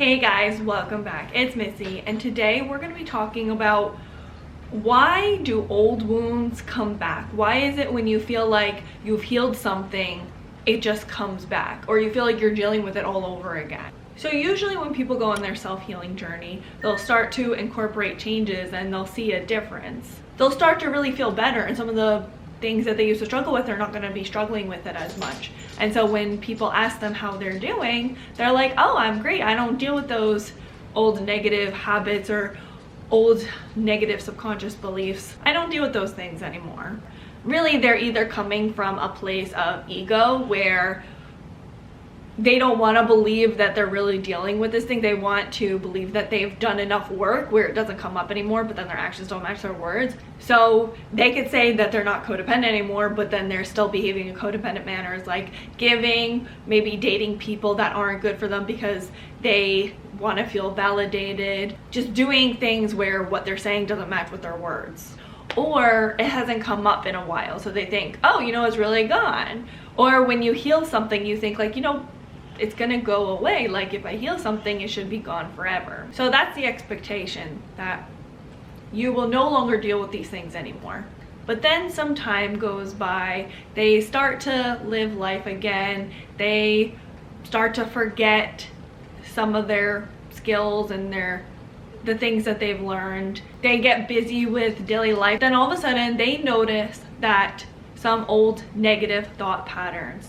Hey guys, welcome back. It's Missy, and today we're going to be talking about why do old wounds come back? Why is it when you feel like you've healed something, it just comes back, or you feel like you're dealing with it all over again? So usually when people go on their self-healing journey, they'll start to incorporate changes and they'll see a difference. They'll start to really feel better, and some of the things that they used to struggle with, they're not going to be struggling with it as much. And so when people ask them how they're doing, they're like, oh, I'm great. I don't deal with those old negative habits or old negative subconscious beliefs. I don't deal with those things anymore. Really, they're either coming from a place of ego where they don't want to believe that they're really dealing with this thing. They want to believe that they've done enough work where it doesn't come up anymore, but then their actions don't match their words. So they could say that they're not codependent anymore, but then they're still behaving in codependent manners, like giving, maybe dating people that aren't good for them because they want to feel validated, just doing things where what they're saying doesn't match with their words. Or it hasn't come up in a while, so they think, oh, it's really gone. Or when you heal something, you think like, it's gonna go away. Like if I heal something, it should be gone forever. So that's the expectation, that you will no longer deal with these things anymore. But then some time goes by, they start to live life again, they start to forget some of their skills and the things that they've learned. They get busy with daily life. Then all of a sudden they notice that some old negative thought patterns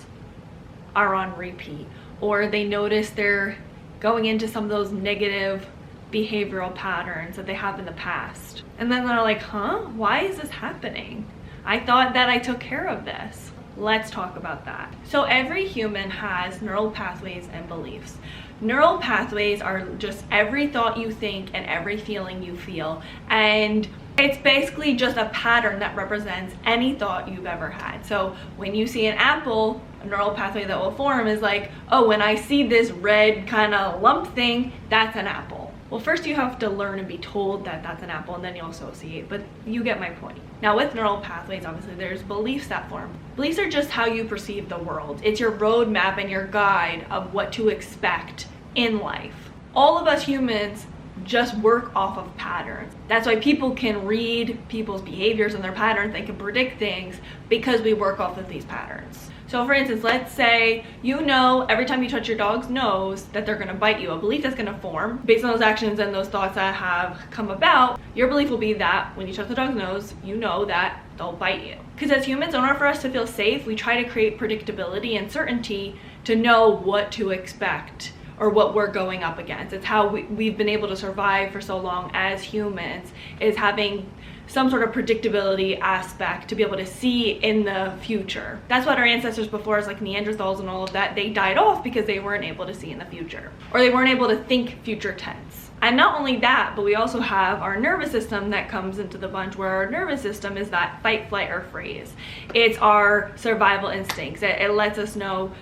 are on repeat, or they notice they're going into some of those negative behavioral patterns that they have in the past. And then they're like, why is this happening? I thought that I took care of this. Let's talk about that. So every human has neural pathways and beliefs. Neural pathways are just every thought you think and every feeling you feel. And it's basically just a pattern that represents any thought you've ever had. So when you see an apple, a neural pathway that will form is like, oh, when I see this red kind of lump thing, that's an apple. Well, first you have to learn and be told that that's an apple, and then you'll associate, but you get my point. Now with neural pathways, obviously there's beliefs that form. Beliefs are just how you perceive the world. It's your roadmap and your guide of what to expect in life. All of us humans just work off of patterns. That's why people can read people's behaviors and their patterns. They can predict things because we work off of these patterns. So for instance, let's say every time you touch your dog's nose that they're gonna bite you. A belief that's gonna form based on those actions and those thoughts that have come about. Your belief will be that when you touch the dog's nose, you know that they'll bite you. Because as humans, in order for us to feel safe, we try to create predictability and certainty to know what to expect or what we're going up against. It's how we've been able to survive for so long as humans, is having some sort of predictability aspect to be able to see in the future. That's what our ancestors before us, like Neanderthals and all of that, they died off because they weren't able to see in the future, or they weren't able to think future tense. And not only that, but we also have our nervous system that comes into the bunch, where our nervous system is that fight, flight, or freeze. It's our survival instincts. It lets us know,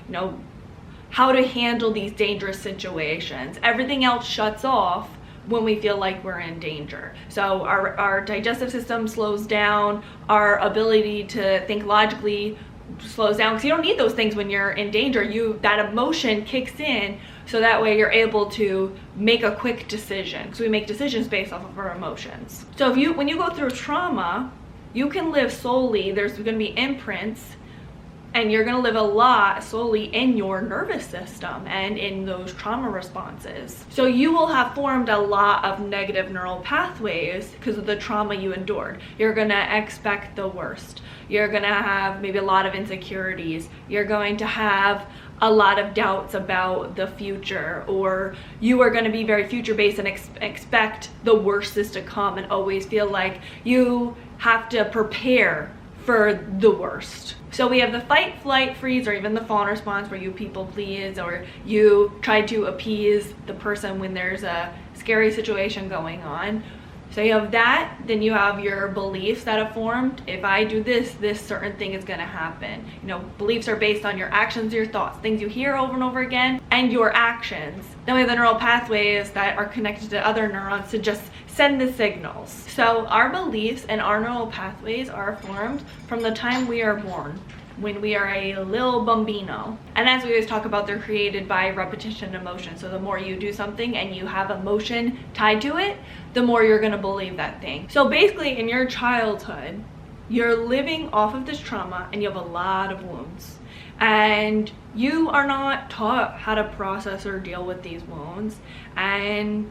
how to handle these dangerous situations. Everything else shuts off when we feel like we're in danger. So our digestive system slows down, our ability to think logically slows down, because you don't need those things when you're in danger. That emotion kicks in, so that way you're able to make a quick decision, because we make decisions based off of our emotions. So when you go through trauma, you can live solely, there's going to be imprints, and you're going to live a lot solely in your nervous system and in those trauma responses. So you will have formed a lot of negative neural pathways because of the trauma you endured. You're going to expect the worst. You're going to have maybe a lot of insecurities. You're going to have a lot of doubts about the future, or you are going to be very future-based and expect the worst is to come and always feel like you have to prepare for the worst. So we have the fight, flight, freeze, or even the fawn response, where you people please, or you try to appease the person when there's a scary situation going on. So you have that, then you have your beliefs that have formed. If I do this certain thing is gonna happen. Beliefs are based on your actions, your thoughts, things you hear over and over again, and your actions. Then we have the neural pathways that are connected to other neurons to just send the signals. So our beliefs and our neural pathways are formed from the time we are born. when we are a little bambino. And as we always talk about, they're created by repetition and emotion. So the more you do something and you have emotion tied to it, the more you're gonna believe that thing. So basically in your childhood, you're living off of this trauma and you have a lot of wounds. And you are not taught how to process or deal with these wounds. And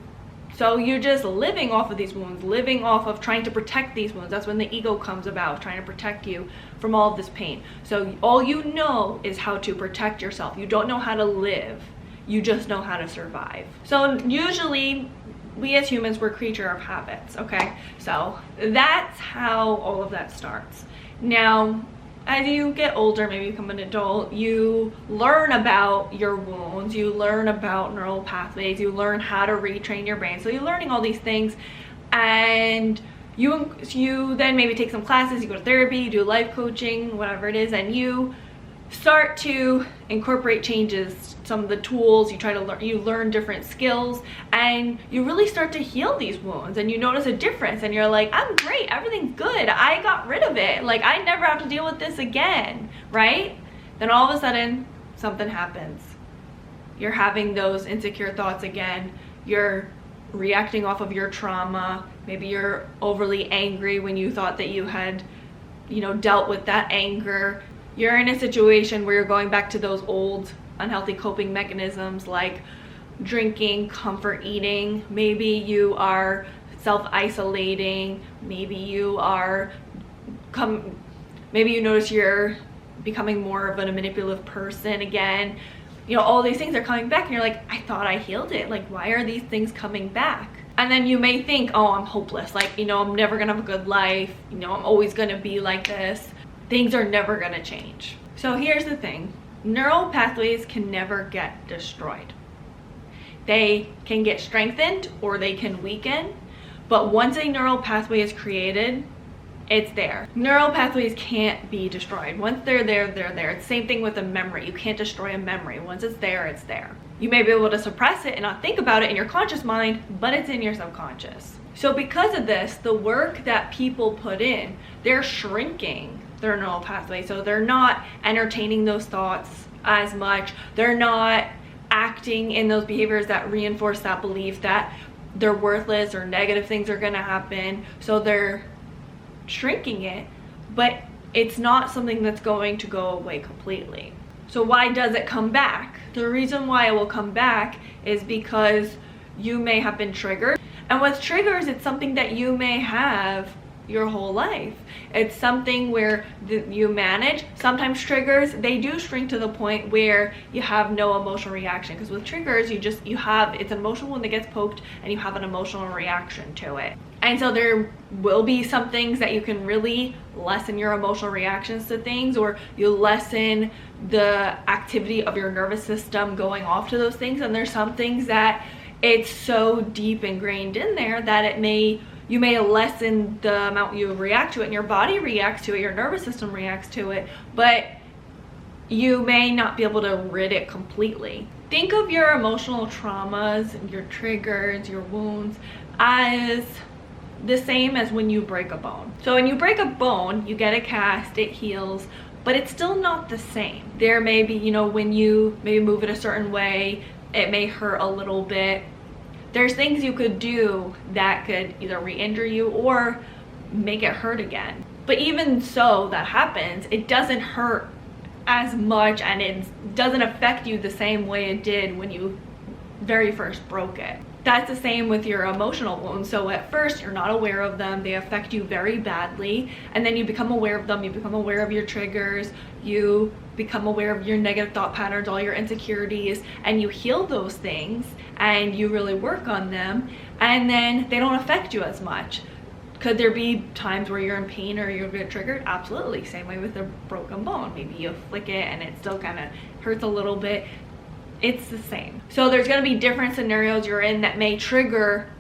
so you're just living off of these wounds, living off of trying to protect these wounds. That's when the ego comes about, trying to protect you from all of this pain. So all you know is how to protect yourself. You don't know how to live. You just know how to survive. So usually we as humans, we're creature of habits, okay? So that's how all of that starts. Now, as you get older, maybe you become an adult, you learn about your wounds, you learn about neural pathways, you learn how to retrain your brain. So you're learning all these things, and you then maybe take some classes, you go to therapy, you do life coaching, whatever it is, and you start to incorporate changes, some of the tools, you learn different skills, and you really start to heal these wounds, and you notice a difference, and you're like, I'm great, everything's good, I got rid of it, like I never have to deal with this again, right? Then all of a sudden something happens. You're having those insecure thoughts again, you're reacting off of your trauma, maybe you're overly angry when you thought that you had, dealt with that anger. You're in a situation where you're going back to those old unhealthy coping mechanisms like drinking, comfort eating. Maybe you are self-isolating. Maybe you notice you're becoming more of a manipulative person again. All these things are coming back and you're like, I thought I healed it. Like, why are these things coming back? And then you may think, oh, I'm hopeless. Like, I'm never gonna have a good life. I'm always gonna be like this. Things are never gonna change. So here's the thing. Neural pathways can never get destroyed. They can get strengthened or they can weaken, but once a neural pathway is created, it's there. Neural pathways can't be destroyed. Once they're there, they're there. It's the same thing with a memory. You can't destroy a memory. Once it's there, it's there. You may be able to suppress it and not think about it in your conscious mind, but it's in your subconscious. So because of this, the work that people put in, they're shrinking their neural pathway. So they're not entertaining those thoughts as much. They're not acting in those behaviors that reinforce that belief that they're worthless or negative things are gonna happen. So they're shrinking it, but it's not something that's going to go away completely. So why does it come back? The reason why it will come back is because you may have been triggered. And with triggers, it's something that you may have your whole life. It's something where you manage. Sometimes triggers, they do shrink to the point where you have no emotional reaction, because with triggers it's an emotional one that gets poked and you have an emotional reaction to it. And so there will be some things that you can really lessen your emotional reactions to things, or you lessen the activity of your nervous system going off to those things. And there's some things that it's so deep ingrained in there that you may lessen the amount you react to it, and your body reacts to it, your nervous system reacts to it, but you may not be able to rid it completely. Think of your emotional traumas, your triggers, your wounds as the same as when you break a bone. So when you break a bone, you get a cast, it heals, but it's still not the same. There may be, when you maybe move it a certain way, it may hurt a little bit. There's things you could do that could either re-injure you or make it hurt again. But even so that happens, it doesn't hurt as much and it doesn't affect you the same way it did when you very first broke it. That's the same with your emotional wounds. So at first you're not aware of them, they affect you very badly, and then you become aware of them, you become aware of your triggers, you become aware of your negative thought patterns, all your insecurities, and you heal those things and you really work on them, and then they don't affect you as much. Could there be times where you're in pain or you'll get triggered? Absolutely. Same way with a broken bone. Maybe you flick it and it still kind of hurts a little bit. It's the same. So there's going to be different scenarios you're in that may trigger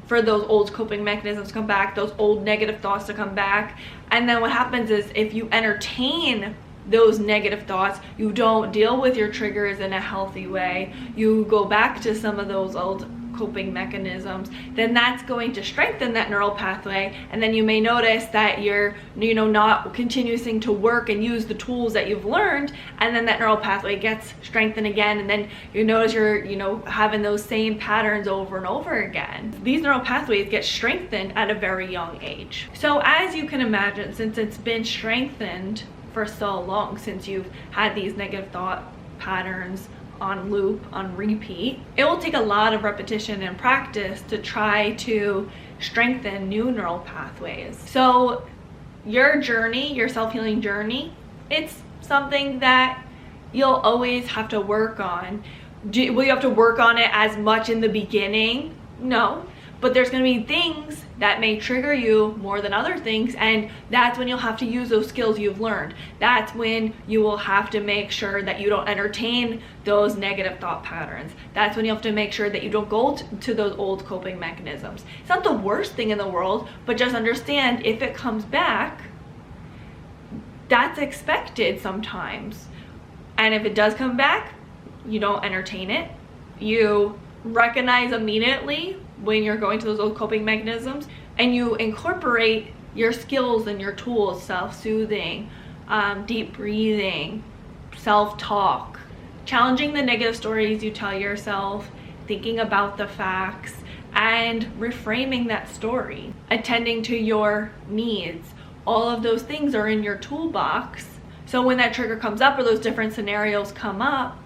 for those old coping mechanisms to come back, those old negative thoughts to come back. And then what happens is if you entertain those negative thoughts, you don't deal with your triggers in a healthy way, you go back to some of those old coping mechanisms, then that's going to strengthen that neural pathway. And then you may notice that you're, not continuing to work and use the tools that you've learned, and then that neural pathway gets strengthened again, and then you notice you're, having those same patterns over and over again. These neural pathways get strengthened at a very young age. So as you can imagine, since it's been strengthened for so long, since you've had these negative thought patterns on loop, on repeat, it will take a lot of repetition and practice to try to strengthen new neural pathways. So your journey, your self-healing journey, it's something that you'll always have to work on. Will you have to work on it as much in the beginning? No, but there's going to be things that may trigger you more than other things, and that's when you'll have to use those skills you've learned. That's when you will have to make sure that you don't entertain those negative thought patterns. That's when you have to make sure that you don't go to those old coping mechanisms. It's not the worst thing in the world, but just understand, if it comes back, that's expected sometimes. And if it does come back, you don't entertain it. You recognize immediately when you're going to those old coping mechanisms, and you incorporate your skills and your tools: self-soothing, deep breathing, self-talk, challenging the negative stories you tell yourself, thinking about the facts, and reframing that story, attending to your needs. All of those things are in your toolbox, so when that trigger comes up or those different scenarios come up,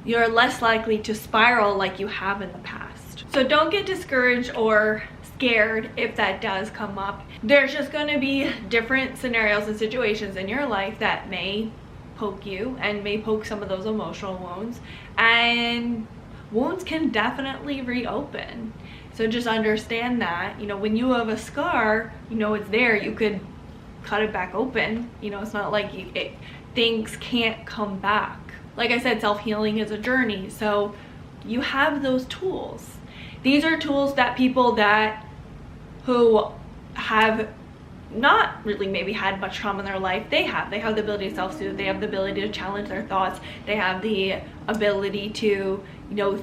you're less likely to spiral like you have in the past. So don't get discouraged or scared if that does come up. There's just going to be different scenarios and situations in your life that may poke you and may poke some of those emotional wounds, and wounds can definitely reopen. So just understand that, when you have a scar, it's there. You could cut it back open. It's not like things can't come back. Like I said, self-healing is a journey, so you have those tools. These are tools that people who have not really maybe had much trauma in their life, they have the ability to self-soothe, they have the ability to challenge their thoughts, they have the ability to,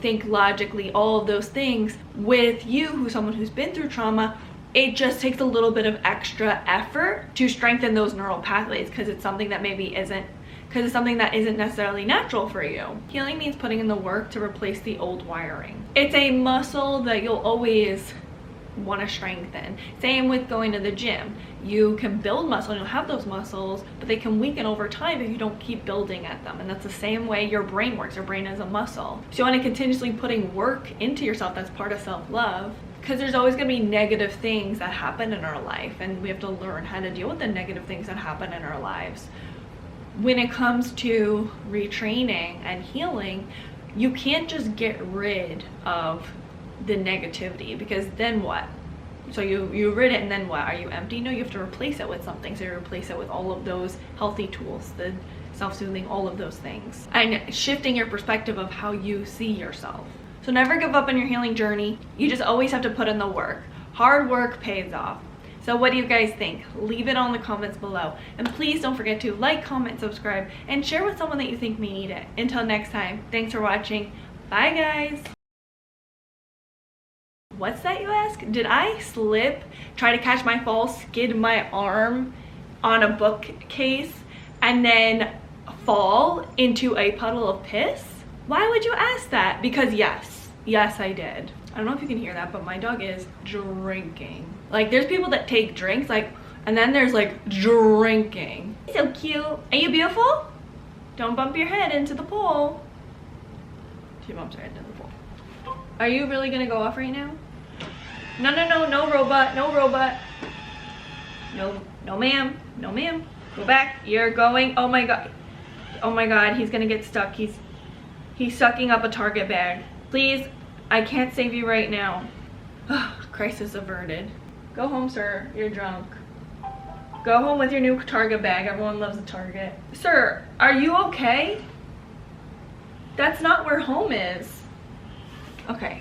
think logically, all of those things. With you, who's someone who's been through trauma, it just takes a little bit of extra effort to strengthen those neural pathways, because it's something that isn't necessarily natural for you. Healing means putting in the work to replace the old wiring. It's a muscle that you'll always want to strengthen. Same with going to the gym. You can build muscle and you'll have those muscles, but they can weaken over time if you don't keep building at them. And that's the same way your brain works. Your brain is a muscle. So you want to continuously putting work into yourself. That's part of self-love, because there's always going to be negative things that happen in our life, and we have to learn how to deal with the negative things that happen in our lives. When it comes to retraining and healing, you can't just get rid of the negativity, because then what? So you rid it, and then what? Are you empty? No, you have to replace it with something. So you replace it with all of those healthy tools, the self-soothing, all of those things, and shifting your perspective of how you see yourself. So never give up on your healing journey. You just always have to put in the work. Hard work pays off. So what do you guys think? Leave it on the comments below. And please don't forget to like, comment, subscribe, and share with someone that you think may need it. Until next time, thanks for watching. Bye, guys. What's that, you ask? Did I slip, try to catch my fall, skid my arm on a bookcase, and then fall into a puddle of piss? Why would you ask that? Because yes, I did. I don't know if you can hear that, but my dog is drinking. Like, there's people that take drinks, and then there's drinking. So cute. Are you beautiful? Don't bump your head into the pool. She bumps her head into the pool. Are you really gonna go off right now? No, robot, no robot. No ma'am, no ma'am. Go back, you're going, oh my God, he's gonna get stuck. He's sucking up a Target bag. Please, I can't save you right now. Crisis averted. Go home, sir, you're drunk. Go home with your new Target bag. Everyone loves a Target. Sir, are you okay? That's not where home is. Okay.